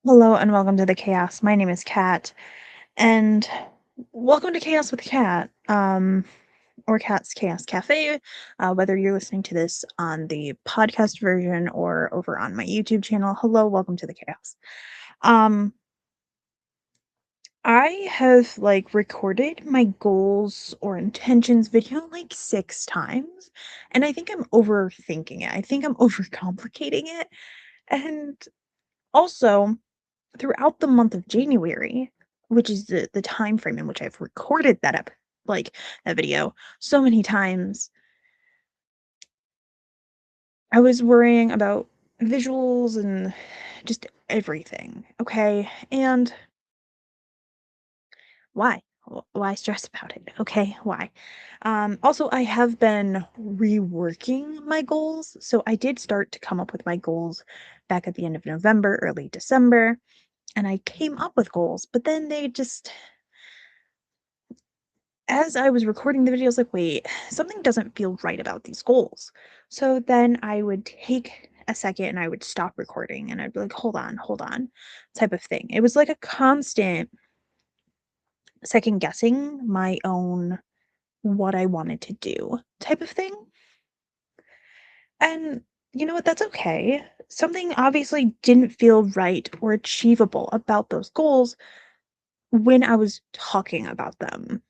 Hello and welcome to the chaos. My name is Kat, and welcome to Chaos with Kat, or Kat's Chaos Cafe. Whether you're listening to this on the podcast version or over on my YouTube channel, hello, welcome to the chaos. Um, I have recorded my goals or intentions video like 6 times, and I think I'm overthinking it. I think I'm overcomplicating it, and also throughout the month of January, which is the time frame in which I've recorded that video so many times, I was worrying about visuals and just everything, okay? And why? Why stress about it? Okay, why? Also, I have been reworking my goals. So I did start to come up with my goals back at the end of November, early December, and I came up with goals, but then they just as I was recording the video, I was like, wait, something doesn't feel right about these goals. So then I would take a second and I would stop recording and I'd be like, hold on, type of thing. It was like a constant second guessing my own what I wanted to do type of thing. And you know what? That's okay. Something obviously didn't feel right or achievable about those goals when I was talking about them.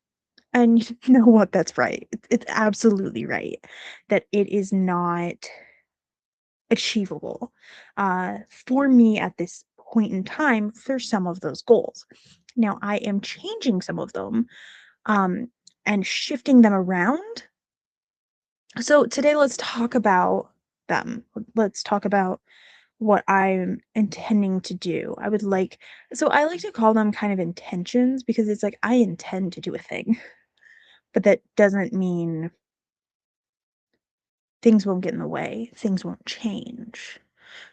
And you know what? That's right. It's absolutely right that it is not achievable for me at this point in time for some of those goals. Now, I am changing some of them um, and shifting them around. So, today, let's talk about them. Let's talk about what I'm intending to do. I like to call them kind of intentions because it's like I intend to do a thing, but that doesn't mean things won't get in the way, things won't change.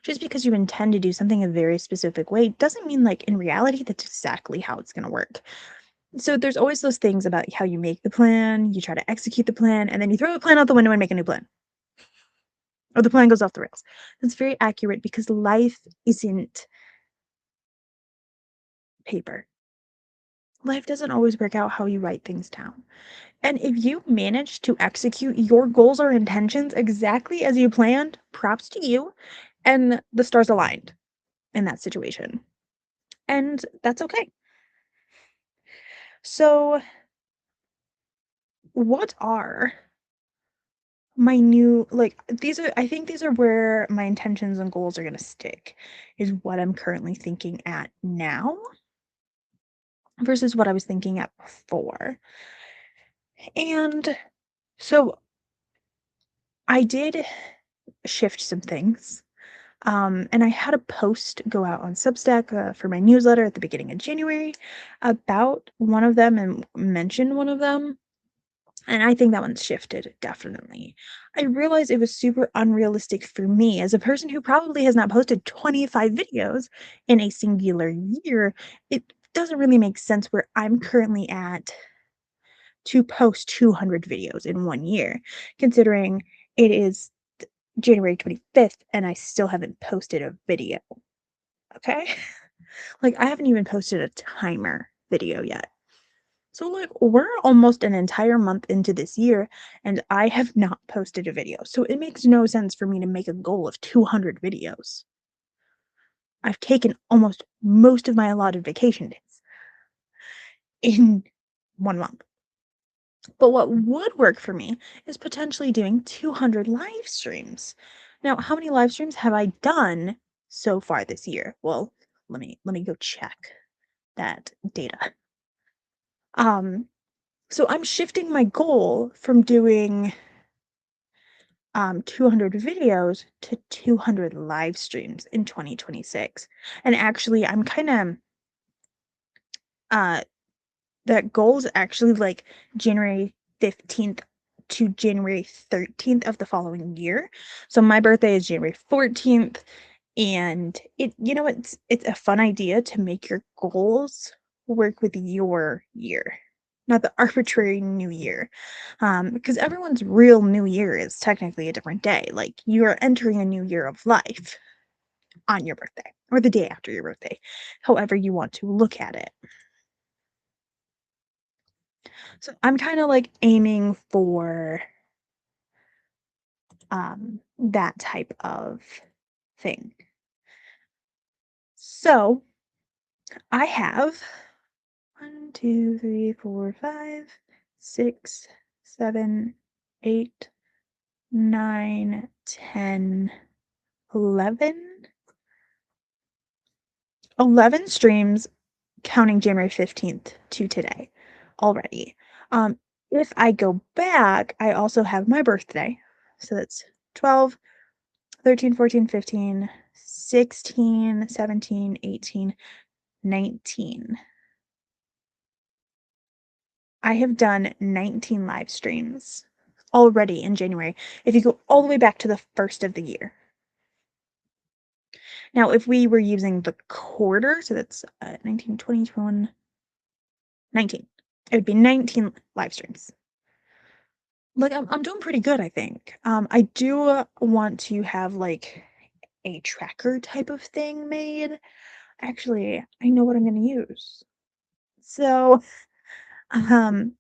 Just because you intend to do something a very specific way doesn't mean, in reality, that's exactly how it's going to work. So there's always those things about how you make the plan, you try to execute the plan, and then you throw the plan out the window and make a new plan, or the plan goes off the rails. That's very accurate because life isn't paper. Life doesn't always work out how you write things down. And if you manage to execute your goals or intentions exactly as you planned, props to you. And the stars aligned in that situation. And that's okay. So, what are my new I think these are where my intentions and goals are going to stick is what I'm currently thinking at now versus what I was thinking at before. And so I did shift some things. And I had a post go out on Substack for my newsletter at the beginning of January about one of them and mentioned one of them. And I think that one's shifted, definitely. I realized it was super unrealistic for me as a person who probably has not posted 25 videos in a singular year. It doesn't really make sense where I'm currently at to post 200 videos in 1 year, considering it is January 25th and I still haven't posted a video. Okay? I haven't even posted a timer video yet. So, we're almost an entire month into this year, and I have not posted a video. So, it makes no sense for me to make a goal of 200 videos. I've taken almost most of my allotted vacation days in 1 month. But what would work for me is potentially doing 200 live streams. Now, how many live streams have I done so far this year? Well, let me go check that data. So I'm shifting my goal from doing 200 videos to 200 live streams in 2026. And actually, I'm kind of uh that goal is actually January 15th to January 13th of the following year. So my birthday is January 14th, and it's a fun idea to make your goals work with your year, not the arbitrary new year. Because everyone's real new year is technically a different day. Like, you are entering a new year of life. on your birthday or the day after your birthday, however you want to look at it. So I'm kind of like aiming for that type of thing. So I have 1, 2, 3, 4, 5, 6, 7, 8, 9, 10, 11 streams counting January 15th to today already. If I go back, I also have my birthday. So that's 12, 13, 14, 15, 16, 17, 18, 19. I have done 19 live streams already in January, if you go all the way back to the first of the year. Now, if we were using the quarter, so that's 19, 20, 21, 19. It would be 19 live streams. Like, I'm doing pretty good, I think. I do want to have like a tracker type of thing made. Actually, I know what I'm going to use. So, um,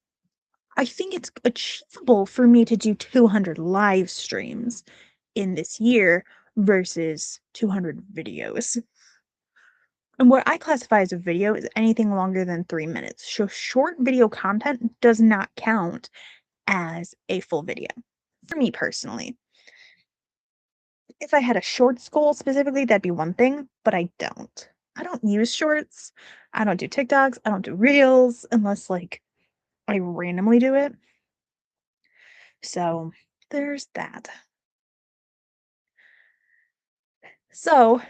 I think it's achievable for me to do 200 live streams in this year versus 200 videos. And what I classify as a video is anything longer than 3 minutes. So short video content does not count as a full video for me personally. If I had a shorts goal specifically, that'd be one thing, but I don't. I don't use shorts. I don't do TikToks. I don't do reels unless like I randomly do it. So there's that. So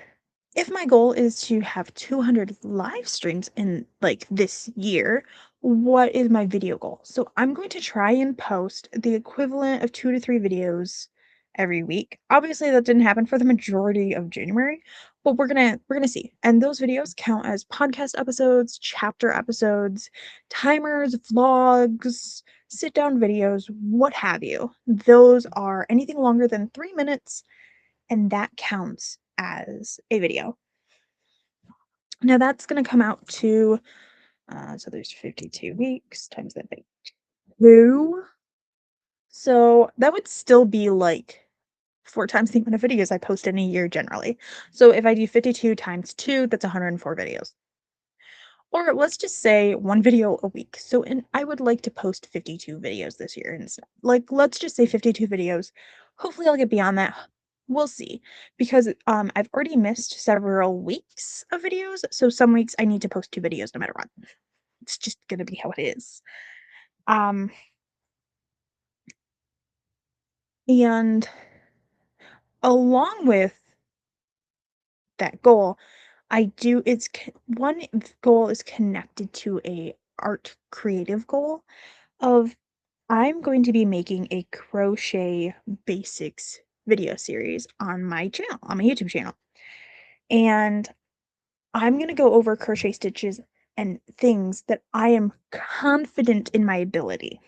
if my goal is to have 200 live streams in like this year, what is my video goal? So I'm going to try and post the equivalent of 2 to 3 videos every week. Obviously that didn't happen for the majority of January, but we're gonna see. And those videos count as podcast episodes, chapter episodes, timers, vlogs, sit down videos, what have you. Those are anything longer than 3 minutes, and that counts as a video. Now that's going to come out to, so there's 52 weeks times that by 2. So that would still be like 4 times the amount of videos I post in a year generally. So if I do 52 times 2, that's 104 videos. Or let's just say 1 video a week. So I would like to post 52 videos this year instead. Like, let's just say 52 videos. Hopefully I'll get beyond that. We'll see. Because I've already missed several weeks of videos. So some weeks I need to post 2 videos no matter what. It's just gonna be how it is. Um, and along with that goal, I do it's one goal is connected to a art creative goal of I'm going to be making a Crochet Basics video series on my channel, on my YouTube channel. And I'm going to go over crochet stitches and things that I am confident in my ability.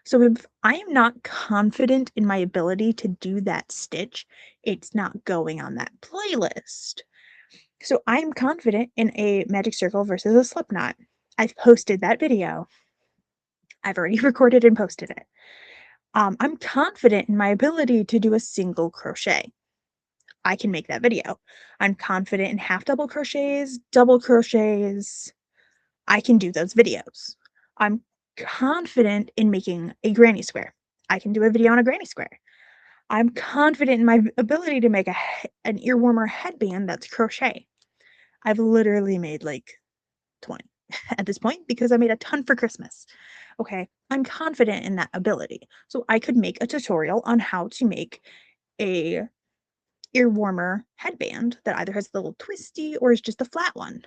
So if I am not confident in my ability to do that stitch, it's not going on that playlist. So I'm confident in a magic circle versus a slip knot. I've posted that video. I've already recorded and posted it. I'm confident in my ability to do a single crochet. I can make that video. I'm confident in half double crochets, double crochets. I can do those videos. I'm confident in making a granny square. I can do a video on a granny square. I'm confident in my ability to make an ear warmer headband that's crochet. I've literally made like 20 at this point because I made a ton for Christmas. Okay, I'm confident in that ability. So I could make a tutorial on how to make a ear warmer headband that either has the little twisty or is just a flat one.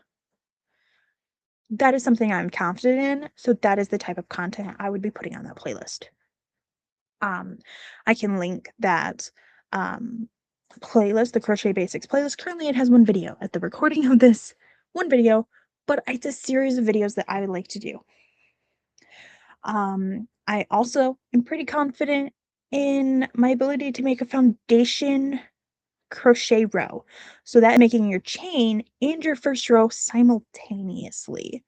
That is something I'm confident in, so that is the type of content I would be putting on that playlist. I can link that um, playlist, the Crochet Basics playlist. Currently, it has 1 video at the recording of this 1 video, but it's a series of videos that I would like to do. I also am pretty confident in my ability to make a foundation crochet row. So that making your chain and your first row simultaneously,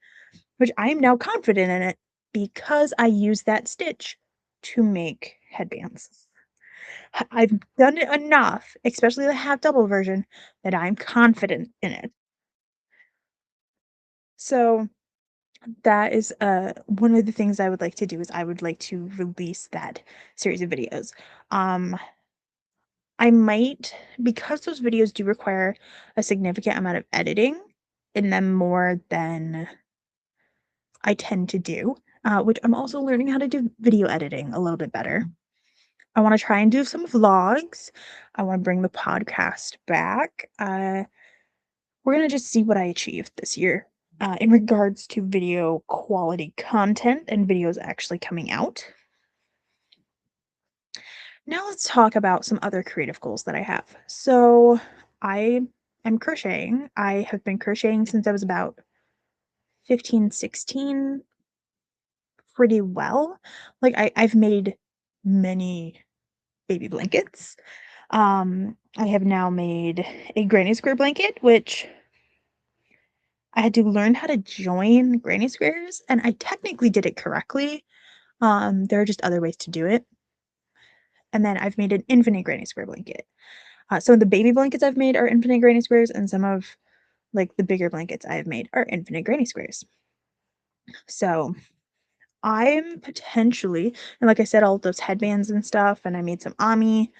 which I am now confident in it because I use that stitch to make headbands. I've done it enough, especially the half double version, that I'm confident in it. So that is one of the things I would like to do is I would like to release that series of videos. Um I might, because those videos do require a significant amount of editing in them more than I tend to do, which I'm also learning how to do video editing a little bit better. I want to try and do some vlogs. I want to bring the podcast back. We're going to just see what I achieve this year in regards to video quality content and videos actually coming out. Now let's talk about some other creative goals that I have. So I am crocheting. I have been crocheting since I was about 15, 16, pretty well. Like I've made many baby blankets. I have now made a granny square blanket, which I had to learn how to join granny squares, and I technically did it correctly. There are just other ways to do it. And then I've made an infinite granny square blanket. Some of the baby blankets I've made are infinite granny squares, and some of like the bigger blankets I've made are infinite granny squares. So I'm potentially, and like I said, all of those headbands and stuff, and I made some ami.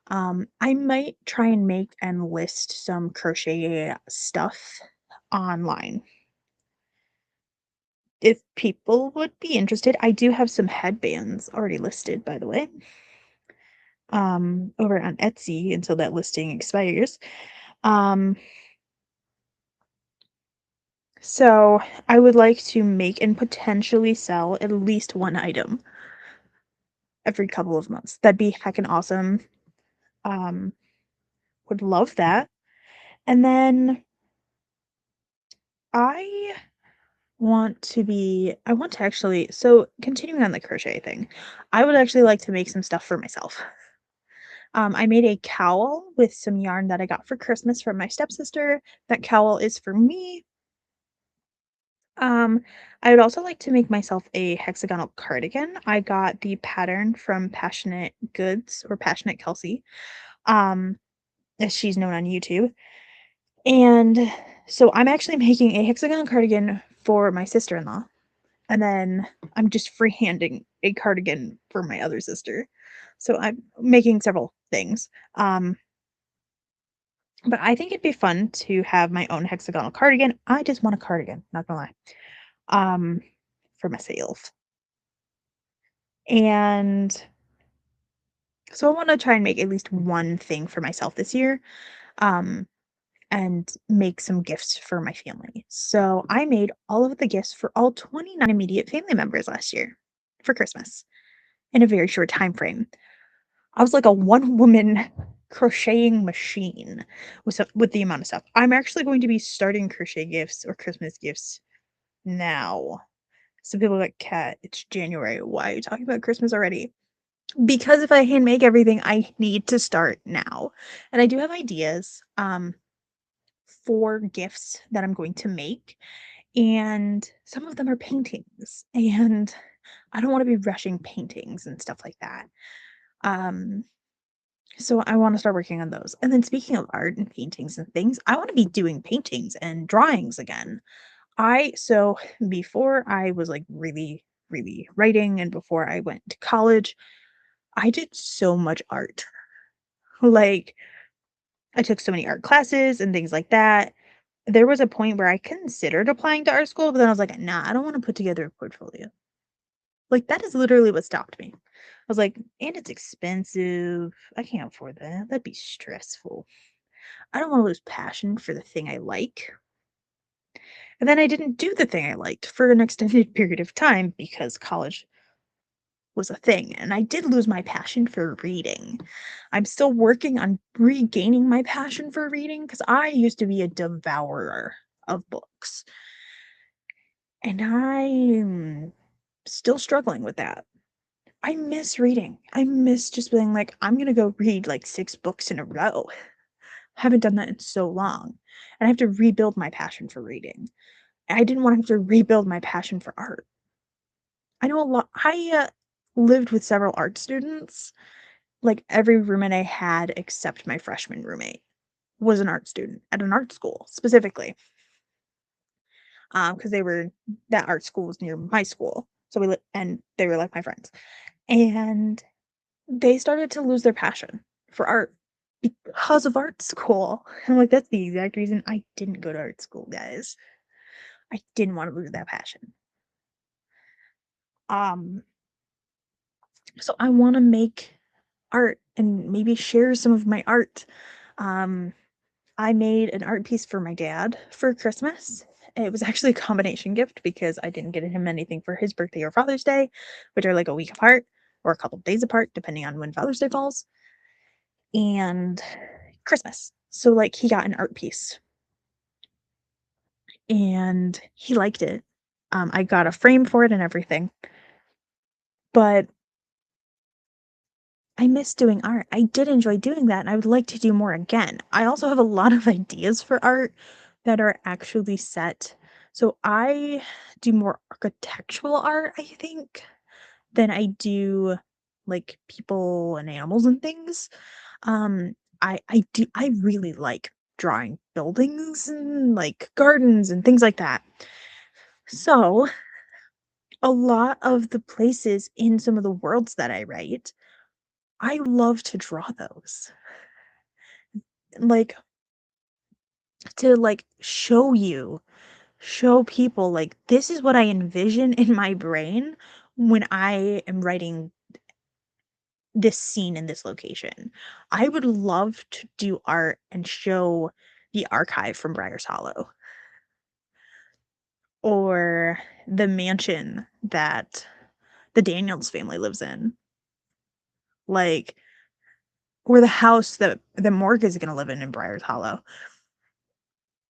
I might try and make and list some crochet stuff online. If people would be interested, I do have some headbands already listed, by the way, over on Etsy until that listing expires. Um, so I would like to make and potentially sell at least one item every couple of months. That'd be heckin' awesome. Um, would love that. And then I I want to actually, so continuing on the crochet thing, I would actually like to make some stuff for myself. I made a cowl with some yarn that I got for Christmas from my stepsister. That cowl is for me. Um, I would also like to make myself a hexagonal cardigan. I got the pattern from Passionate Goods or Passionate Kelsey, um, as she's known on YouTube. And so I'm actually making a hexagonal cardigan for my sister-in-law. And then I'm just freehanding a cardigan for my other sister. So I'm making several things. But I think it'd be fun to have my own hexagonal cardigan. I just want a cardigan, not gonna lie. Um, for myself. And so I want to try and make at least one thing for myself this year. Um, and make some gifts for my family. So I made all of the gifts for all 29 immediate family members last year for Christmas in a very short time frame. I was like a one woman crocheting machine with the amount of stuff. I'm actually going to be starting crochet gifts or Christmas gifts now. Some people are like, Kat, it's January. Why are you talking about Christmas already? Because if I hand make everything, I need to start now. And I do have ideas for gifts that I'm going to make. And some of them are paintings. And I don't want to be rushing paintings and stuff like that. Um, So I wanna start working on those. And then speaking of art and paintings and things, I wanna be doing paintings and drawings again. So before I was, like, really, really writing and before I went to college, I did so much art. Like, I took so many art classes and things like that. There was a point where I considered applying to art school, but then I was like, "Nah, I don't wanna put together a portfolio." Like, that is literally what stopped me. I was like, "And it's expensive. I can't afford that. That'd be stressful." I don't wanna lose passion for the thing I like. And then I didn't do the thing I liked for an extended period of time because college was a thing, and I did lose my passion for reading. I'm still working on regaining my passion for reading because I used to be a devourer of books, and I'm still struggling with that. I miss reading. I miss just being like, "I'm gonna go read, like, 6 books in a row." Haven't done that in so long, and I have to rebuild my passion for reading. I didn't wanna have to rebuild my passion for art. I know a lot lived with several art students, like, every roommate I had except my freshman roommate was an art student at an art school, specifically, because they were that art school was near my school, so and they were, like, my friends, and they started to lose their passion for art because of art school. I'm like, "That's the exact reason I didn't go to art school, guys. I didn't wanna lose that passion." Um, so I wanna make art and maybe share some of my art. Um, I made an art piece for my dad for Christmas. It was actually a combination gift because I didn't get him anything for his birthday or Father's Day, which are, like, a week apart or a couple days apart, depending on when Father's Day falls, and Christmas. So, like, he got an art piece, and he liked it. I got a frame for it and everything, but I miss doing art. I did enjoy doing that, and I would like to do more again. I also have a lot of ideas for art that are actually set. So I do more architectural art, I think, than I do like people and animals and things. I really like drawing buildings and like gardens and things like that. So a lot of the places in some of the worlds that I write, I love to draw those. Like, to, like, show people, like, this is what I envision in my brain when I am writing this scene in this location. I would love to do art and show the archive from Briar's Hollow or the mansion that the Daniels family lives in, like, or the house that Morg is gonna live in Briar's Hollow.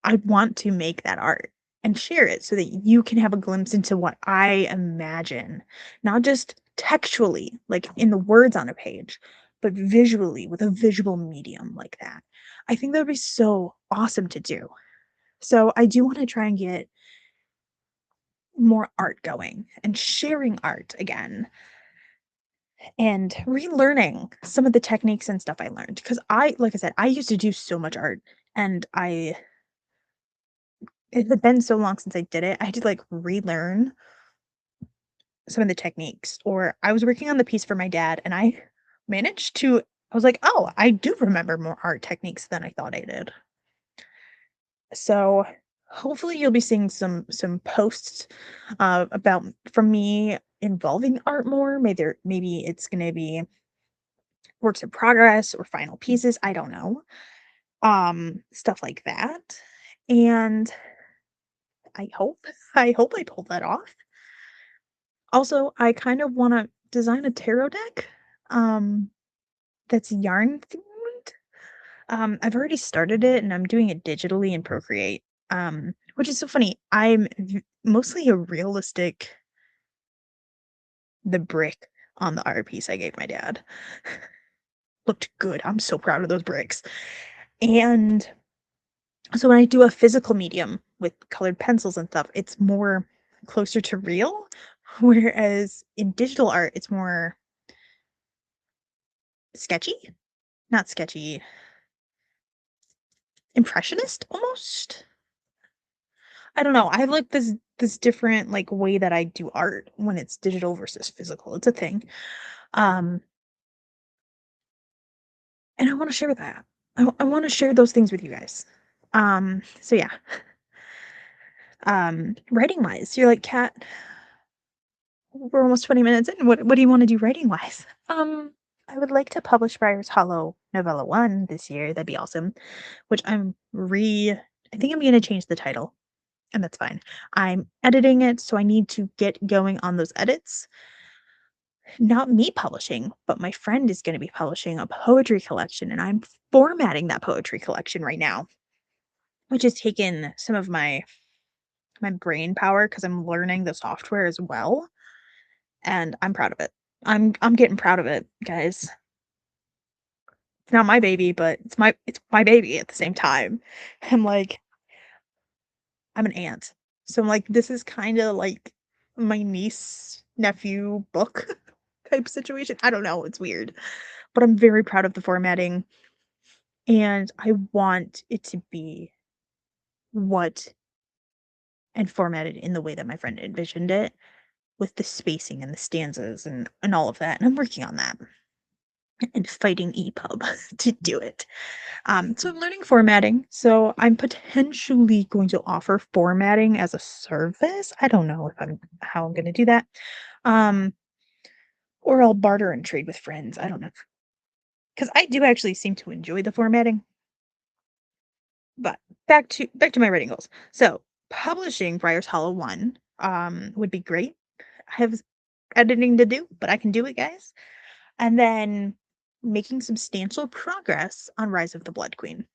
I want to make that art and share it so that you can have a glimpse into what I imagine, not just textually, like in the words on a page, but visually with a visual medium like that. I think that would be so awesome to do. So I do want to try and get more art going and sharing art again and relearning some of the techniques and stuff I learned because like I said, I used to do so much art and it had been so long since I did it, I had to, like, relearn some of the techniques, or I was working on the piece for my dad, and I was like, "Oh, I do remember more art techniques than I thought I did." So, hopefully you'll be seeing some posts, about from me involving art more. Maybe it's gonna be works in progress or final pieces, I don't know, stuff like that, and I hope I pull that off. Also, I kind of wanna design a tarot deck, um, that's yarn themed. I've already started it and I'm doing it digitally in Procreate, which is so funny. Mostly a realistic the brick on the art piece I gave my dad. Looked good. I'm so proud of those bricks. And so when I do a physical medium with colored pencils and stuff, it's more closer to real, whereas in digital art, it's more sketchy? Not sketchy, impressionist almost? I don't know, I have, like, this different, like, way that I do art when it's digital versus physical, it's a thing, um, and I wanna share that. I wanna share those things with you guys. So yeah, writing-wise, you're like, "Kat, we're almost 20 minutes in, what do you wanna do writing-wise?" I would like to publish Briar's Hollow Novella 1 this year, that'd be awesome, which I think I'm gonna change the title. And that's fine. I'm editing it, so I need to get going on those edits. Not me publishing, but my friend is gonna be publishing a poetry collection, and I'm formatting that poetry collection right now, which has taken some of my brain power because 'cause I'm learning the software as well, and I'm proud of it. I'm getting proud of it, guys. It's not my baby, but it's my baby at the same time. I'm like, I'm an aunt. So I'm like, this is kinda like my niece, nephew book type situation. I don't know, it's weird. But I'm very proud of the formatting, and I want it to be what and formatted in the way that my friend envisioned it, with the spacing and the stanzas and all of that, and I'm working on that and fighting EPUB to do it. So I'm learning formatting. So I'm potentially going to offer formatting as a service. I don't know if I'm how I'm going to do that. Um, or I'll barter and trade with friends. I don't know because I do actually seem to enjoy the formatting. But back to my writing goals. So publishing Briar's Hollow 1 would be great. I have editing to do, but I can do it, guys. And then making substantial progress on Rise of the Blood Queen.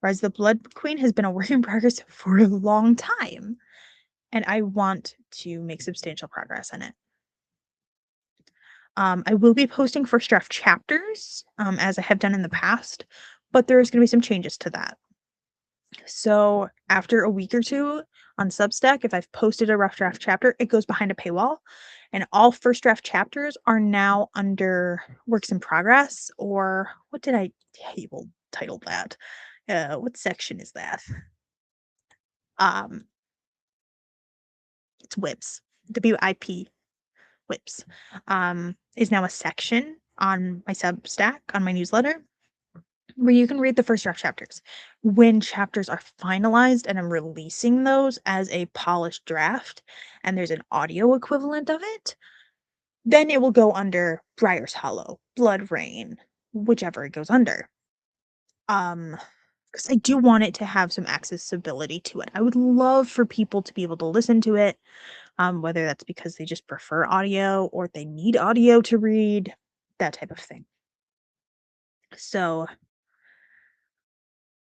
Rise of the Blood Queen has been a work in progress for a long time, and I want to make substantial progress in it. I will be posting first draft chapters, as I have done in the past, but there's going to be some changes to that. So after a week or two on Substack, if I've posted a rough draft chapter, it goes behind a paywall, and all first draft chapters are now under works in progress. Or what did I title that? What section is that? Um, it's WIPs, WIP WIPs. Is now a section on my Substack on my newsletter where you can read the first draft chapters. When chapters are finalized and I'm releasing those as a polished draft and there's an audio equivalent of it, then it will go under Briar's Hollow, Blood Rain, whichever it goes under. Because I do want it to have some accessibility to it. I would love for people to be able to listen to it, whether that's because they just prefer audio or they need audio to read, that type of thing. So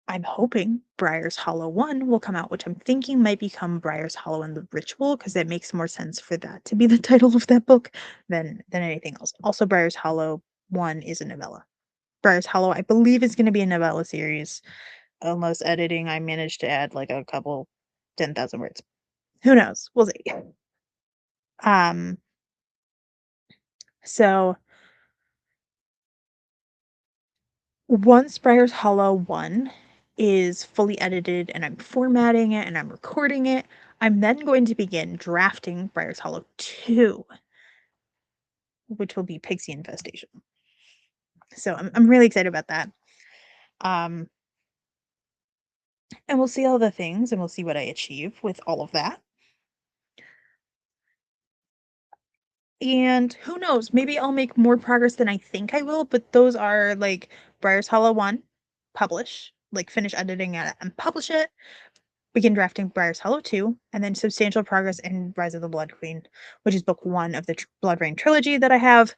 I'm hoping Briar's Hollow 1 will come out, which I'm thinking might become Briar's Hollow and the Ritual, because it makes more sense for that to be the title of that book than anything else. Also, Briar's Hollow 1 is a novella. Briar's Hollow, I believe, is going to be a novella series, unless editing I managed to add like a couple 10,000 words. Who knows? We'll see. Um, so once Briar's Hollow 1 is fully edited and I'm formatting it and I'm recording it, I'm then going to begin drafting Briar's Hollow 2, which will be Pixie Infestation. So I'm really excited about that. Um, and we'll see all the things and we'll see what I achieve with all of that. And who knows, maybe I'll make more progress than I think I will, but those are like Briar's Hollow 1, publish, like finish editing it and publish it, begin drafting Briar's Hollow 2, and then substantial progress in Rise of the Blood Queen, which is book 1 of the Blood Rain trilogy that I have,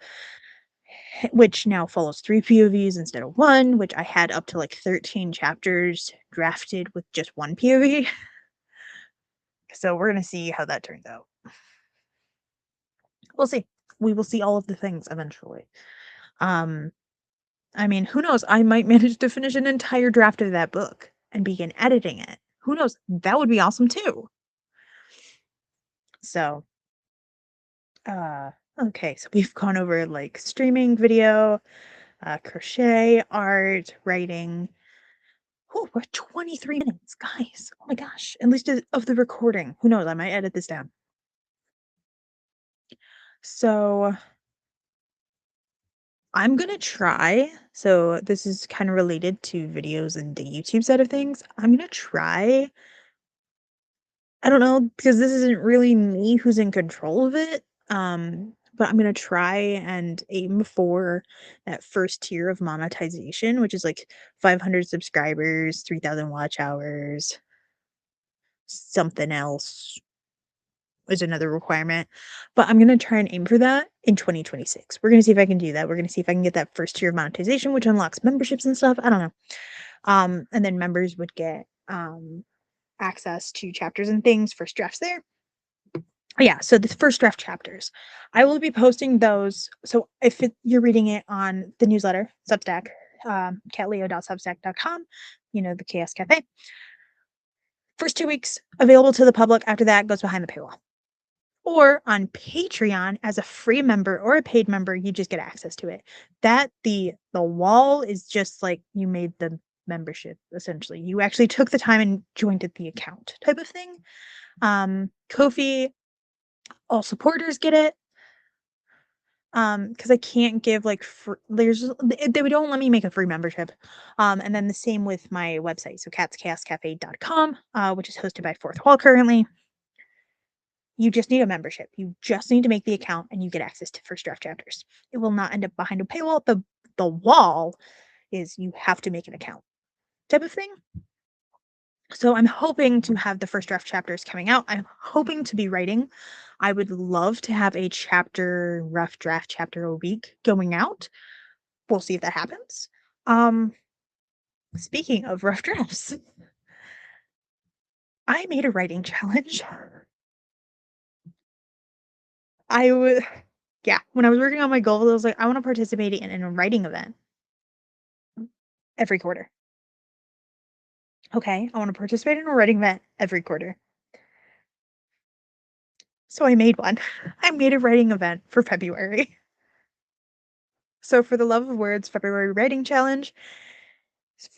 which now follows 3 POVs instead of 1, which I had up to like 13 chapters drafted with just 1 POV. So we're going to see how that turns out. We'll see. We will see all of the things eventually. I mean, who knows? I might manage to finish an entire draft of that book and begin editing it. Who knows? That would be awesome too. So, okay, so we've gone over like streaming video, crochet, art, writing. Oh, we're at 23 minutes, guys. Oh my gosh. At least of the recording. Who knows? I might edit this down. So I'm gonna try. So this is kind of related to videos and the YouTube side of things. I'm gonna try. I don't know, because this isn't really me who's in control of it. But I'm gonna try and aim for that first tier of monetization, which is like 500 subscribers, 3,000 watch hours, something else is another requirement. But I'm gonna try and aim for that in 2026. We're gonna see if I can do that. We're gonna see if I can get that first tier of monetization, which unlocks memberships and stuff. I don't know. And then members would get access to chapters and things, first drafts there. Yeah, so the first draft chapters. I will be posting those. So if you're reading it on the newsletter, Substack, catleo.substack.com, the Chaos Cafe. First 2 weeks available to the public. After that, goes behind the paywall. Or on Patreon, as a free member or a paid member, you just get access to it. The wall is just like you made the membership, essentially. You actually took the time and joined the account type of thing. Ko-fi, all supporters get it. Because I can't give like they don't let me make a free membership. And then the same with my website, so catschaoscafe.com, which is hosted by Fourth Wall currently. You just need a membership. You just need to make the account and you get access to first draft chapters. It will not end up behind a paywall. The wall is you have to make an account type of thing. So I'm hoping to have the first draft chapters coming out. I'm hoping to be writing. I would love to have a rough draft chapter a week going out. We'll see if that happens. Speaking of rough drafts, I made a writing challenge. I would, yeah, when I was working on my goals, I was like, I want to participate in a writing event every quarter. Okay, I want to participate in a writing event every quarter. So I made one. I made a writing event for February. So for the Love of Words February Writing Challenge,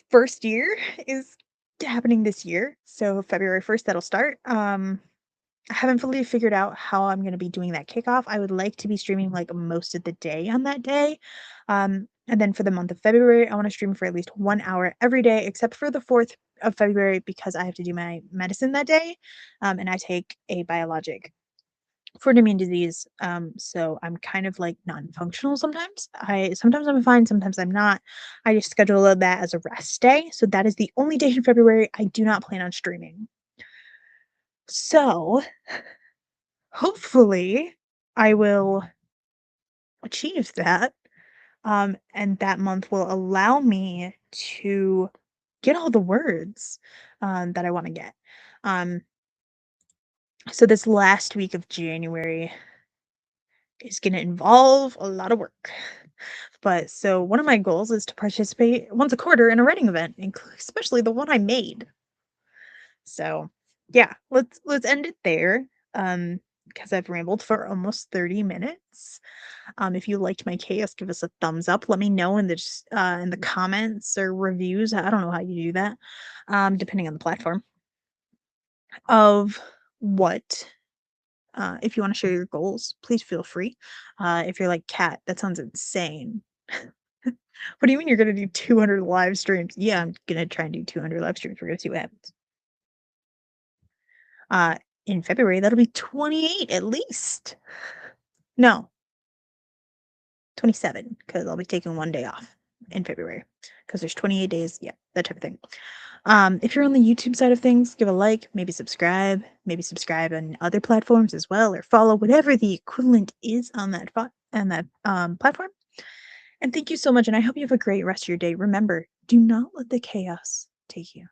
first year is happening this year. So February 1st, that'll start. I haven't fully figured out how I'm gonna be doing that kickoff. I would like to be streaming, like, most of the day on that day. And then for the month of February, I wanna stream for at least 1 hour every day, except for the 4th of February because I have to do my medicine that day, and I take a biologic for an immune disease, so I'm kind of, like, non-functional sometimes. Sometimes I'm fine, sometimes I'm not. I just schedule that as a rest day, so that is the only day in February I do not plan on streaming. So hopefully, I will achieve that, and that month will allow me to get all the words, that I wanna get. Um, so this last week of January is gonna involve a lot of work. But so one of my goals is to participate once a quarter in a writing event, especially the one I made. So, yeah, let's end it there, because I've rambled for almost 30 minutes. If you liked my chaos, give us a thumbs up. Let me know in the comments or reviews. I don't know how you do that, depending on the platform. Of what, if you want to share your goals, please feel free. If you're like Cat, that sounds insane. What do you mean you're gonna do 200 live streams? Yeah, I'm gonna try and do 200 live streams. We're gonna see what happens. Uh, in February, that'll be 28 at least. No, 27 because I'll be taking 1 day off in February because there's 28 days. Yeah, that type of thing. If you're on the YouTube side of things, give a like, maybe subscribe on other platforms as well, or follow whatever the equivalent is on that platform. And thank you so much, and I hope you have a great rest of your day. Remember, do not let the chaos take you.